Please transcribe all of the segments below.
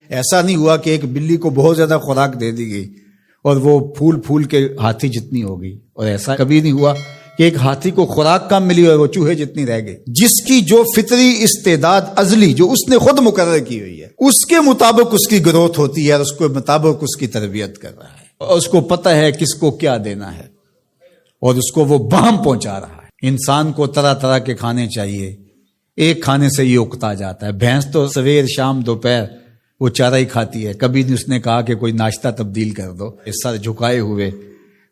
ایسا نہیں ہوا کہ ایک بلی کو بہت زیادہ خوراک دے دی گئی اور وہ پھول پھول کے ہاتھی جتنی ہو گئی، اور ایسا کبھی نہیں ہوا کہ ایک ہاتھی کو خوراک کم ملی اور وہ چوہے جتنی رہ گئی۔ جس کی جو فطری استعداد ازلی جو اس نے خود مقرر کی ہوئی ہے، اس کے مطابق اس کی گروتھ ہوتی ہے اور اس کے مطابق اس کی تربیت کر رہا ہے، اور اس کو پتہ ہے کس کو کیا دینا ہے اور اس کو وہ بہم پہنچا رہا ہے۔ انسان کو طرح طرح کے کھانے چاہیے، ایک کھانے سے یہ اکتا جاتا ہے۔ بھینس تو سویر شام دوپہر وہ چارہ ہی کھاتی ہے، کبھی نہیں اس نے کہا کہ کوئی ناشتہ تبدیل کر دو۔ اس سر جھکائے ہوئے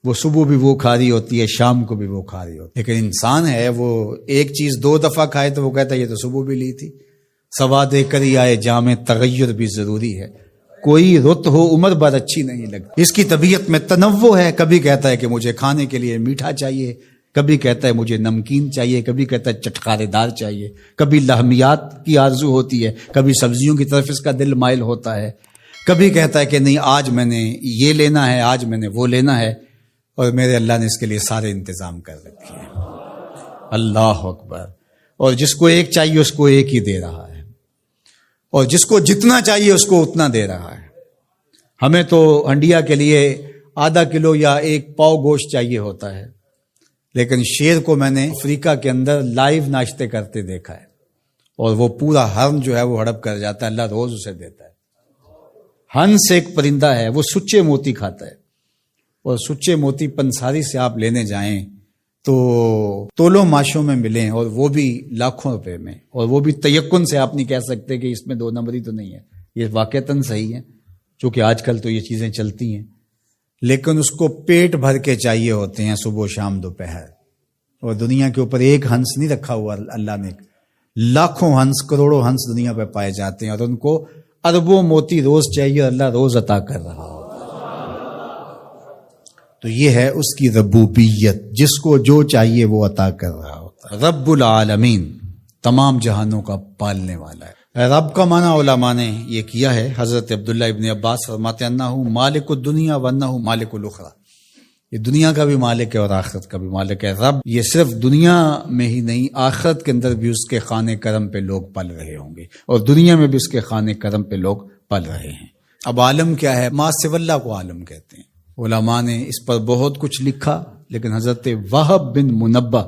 وہ صبح بھی وہ کھا رہی ہوتی ہے، شام کو بھی وہ کھا رہی ہوتی ہے، لیکن انسان ہے وہ ایک چیز 2 دفعہ کھائے تو وہ کہتا ہے یہ تو صبح بھی لی تھی۔ سواد کری آئے جامع تغیر بھی ضروری ہے، کوئی رت ہو عمر بھر اچھی نہیں لگتی۔ اس کی طبیعت میں تنوع ہے، کبھی کہتا ہے کہ مجھے کھانے کے لیے میٹھا چاہیے، کبھی کہتا ہے مجھے نمکین چاہیے، کبھی کہتا ہے چٹخارے دار چاہیے، کبھی لحمیات کی آرزو ہوتی ہے، کبھی سبزیوں کی طرف اس کا دل مائل ہوتا ہے، کبھی کہتا ہے کہ نہیں آج میں نے یہ لینا ہے، آج میں نے وہ لینا ہے، اور میرے اللہ نے اس کے لیے سارے انتظام کر رکھے ہیں۔ اللہ اکبر۔ اور جس کو ایک چاہیے اس کو ایک ہی دے رہا ہے، اور جس کو جتنا چاہیے اس کو اتنا دے رہا ہے۔ ہمیں تو ہنڈیا کے لیے ½ کلو یا 1 پاؤ گوشت چاہیے ہوتا ہے، لیکن شیر کو میں نے افریقہ کے اندر لائیو ناشتے کرتے دیکھا ہے، اور وہ پورا ہرن جو ہے وہ ہڑپ کر جاتا ہے، اللہ روز اسے دیتا ہے۔ ہنس ایک پرندہ ہے، وہ سچے موتی کھاتا ہے، اور سچے موتی پنساری سے آپ لینے جائیں تو تولوں ماشوں میں ملیں، اور وہ بھی لاکھوں روپے میں، اور وہ بھی تیقن سے آپ نہیں کہہ سکتے کہ اس میں 2 نمبری تو نہیں ہے، یہ واقعتاً صحیح ہے، چونکہ آج کل تو یہ چیزیں چلتی ہیں، لیکن اس کو پیٹ بھر کے چاہیے ہوتے ہیں صبح شام دوپہر۔ اور دنیا کے اوپر ایک ہنس نہیں رکھا ہوا اللہ نے، لاکھوں ہنس کروڑوں ہنس دنیا پہ پائے جاتے ہیں، اور ان کو اربوں موتی روز چاہیے، اللہ روز عطا کر رہا ہو۔ تو یہ ہے اس کی ربوبیت، جس کو جو چاہیے وہ عطا کر رہا ہوتا ہے۔ رب العالمین، تمام جہانوں کا پالنے والا ہے۔ رب کا معنی علماء نے یہ کیا ہے، حضرت عبداللہ ابن عباس فرماتے ہیں انہ مالک الدنیا وانہ مالک الاخرى، یہ دنیا کا بھی مالک ہے اور آخرت کا بھی مالک ہے۔ رب یہ صرف دنیا میں ہی نہیں، آخرت کے اندر بھی اس کے خانے کرم پہ لوگ پل رہے ہوں گے، اور دنیا میں بھی اس کے خانے کرم پہ لوگ پل رہے ہیں۔ اب عالم کیا ہے؟ ما سوی اللہ کو عالم کہتے ہیں۔ علماء نے اس پر بہت کچھ لکھا، لیکن حضرت وہب بن منبہ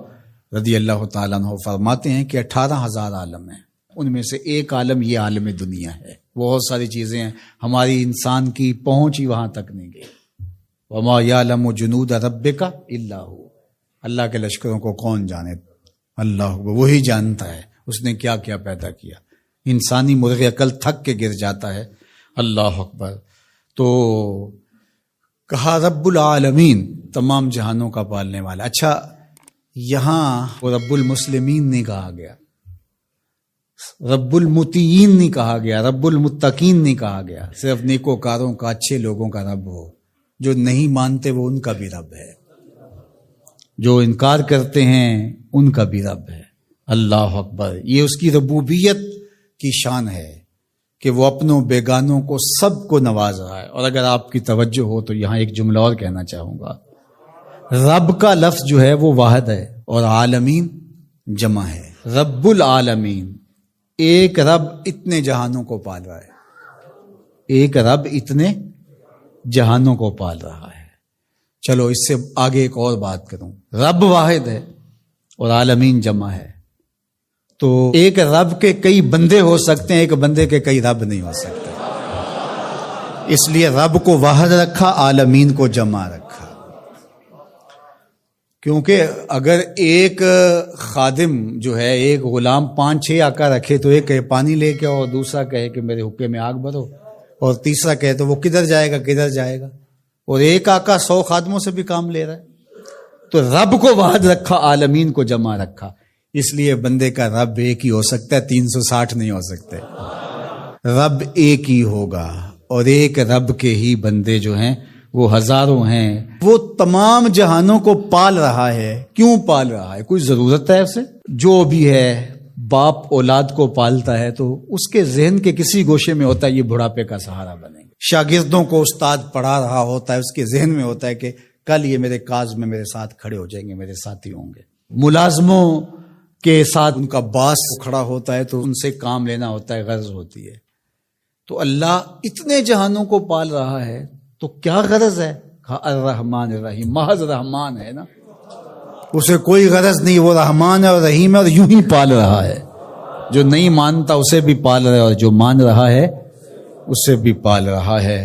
رضی اللہ تعالیٰ عنہ فرماتے ہیں کہ 18,000 عالم ہیں، ان میں سے ایک عالم یہ عالم دنیا ہے۔ بہت ساری چیزیں ہیں، ہماری انسان کی پہنچ ہی وہاں تک نہیں گئی۔ وما یعلم جنود ربک الا ہو، اللہ کے لشکروں کو کون جانے؟ اللہ وہی جانتا ہے اس نے کیا کیا پیدا کیا۔ انسانی مرغ عقل تھک کے گر جاتا ہے۔ اللہ اکبر۔ تو کہا رب العالمین، تمام جہانوں کا پالنے والا۔ اچھا، یہاں رب المسلمین نہیں کہا گیا، رب المطیعین نہیں کہا گیا، رب المتقین نہیں کہا گیا، صرف نیکوکاروں کا، اچھے لوگوں کا رب ہو۔ جو نہیں مانتے وہ ان کا بھی رب ہے، جو انکار کرتے ہیں ان کا بھی رب ہے۔ اللہ اکبر۔ یہ اس کی ربوبیت کی شان ہے کہ وہ اپنوں بیگانوں کو سب کو نواز رہا ہے۔ اور اگر آپ کی توجہ ہو تو یہاں ایک جملہ اور کہنا چاہوں گا، رب کا لفظ جو ہے وہ واحد ہے اور عالمین جمع ہے۔ رب العالمین، ایک رب اتنے جہانوں کو پال رہا ہے، ایک رب اتنے جہانوں کو پال رہا ہے۔ چلو اس سے آگے ایک اور بات کروں، رب واحد ہے اور عالمین جمع ہے، تو ایک رب کے کئی بندے ہو سکتے ہیں، ایک بندے کے کئی رب نہیں ہو سکتے، اس لیے رب کو واحد رکھا، عالمین کو جمع رکھا۔ کیونکہ اگر ایک خادم جو ہے، ایک غلام 5-6 آقا رکھے تو ایک کہے پانی لے کے، اور دوسرا کہے کہ میرے حقے میں آگ بھرو، اور تیسرا کہے تو وہ کدھر جائے گا کدھر جائے گا، اور ایک آقا 100 خادموں سے بھی کام لے رہا ہے۔ تو رب کو واحد رکھا، عالمین کو جمع رکھا، اس لیے بندے کا رب ایک ہی ہو سکتا ہے، 360 نہیں ہو سکتے۔ رب ایک ہی ہوگا، اور ایک رب کے ہی بندے جو ہیں وہ ہزاروں ہیں۔ وہ تمام جہانوں کو پال رہا ہے۔ کیوں پال رہا ہے؟ کوئی ضرورت ہے اسے؟ جو بھی ہے، باپ اولاد کو پالتا ہے تو اس کے ذہن کے کسی گوشے میں ہوتا ہے یہ بڑھاپے کا سہارا بنے گا۔ شاگردوں کو استاد پڑھا رہا ہوتا ہے، اس کے ذہن میں ہوتا ہے کہ کل یہ میرے کاز میں میرے ساتھ کھڑے ہو جائیں گے، میرے ساتھی ہوں گے۔ ملازموں کے ساتھ ان کا باس کھڑا ہوتا ہے تو ان سے کام لینا ہوتا ہے، غرض ہوتی ہے۔ تو اللہ اتنے جہانوں کو پال رہا ہے تو کیا غرض ہے؟ کہا الرحمن الرحیم، محض رحمان ہے نا، اسے کوئی غرض نہیں، وہ رحمان ہے اور رحیم ہے اور یوں ہی پال رہا ہے. جو نہیں مانتا اسے بھی پال رہا ہے اور جو مان رہا ہے اسے بھی پال رہا ہے.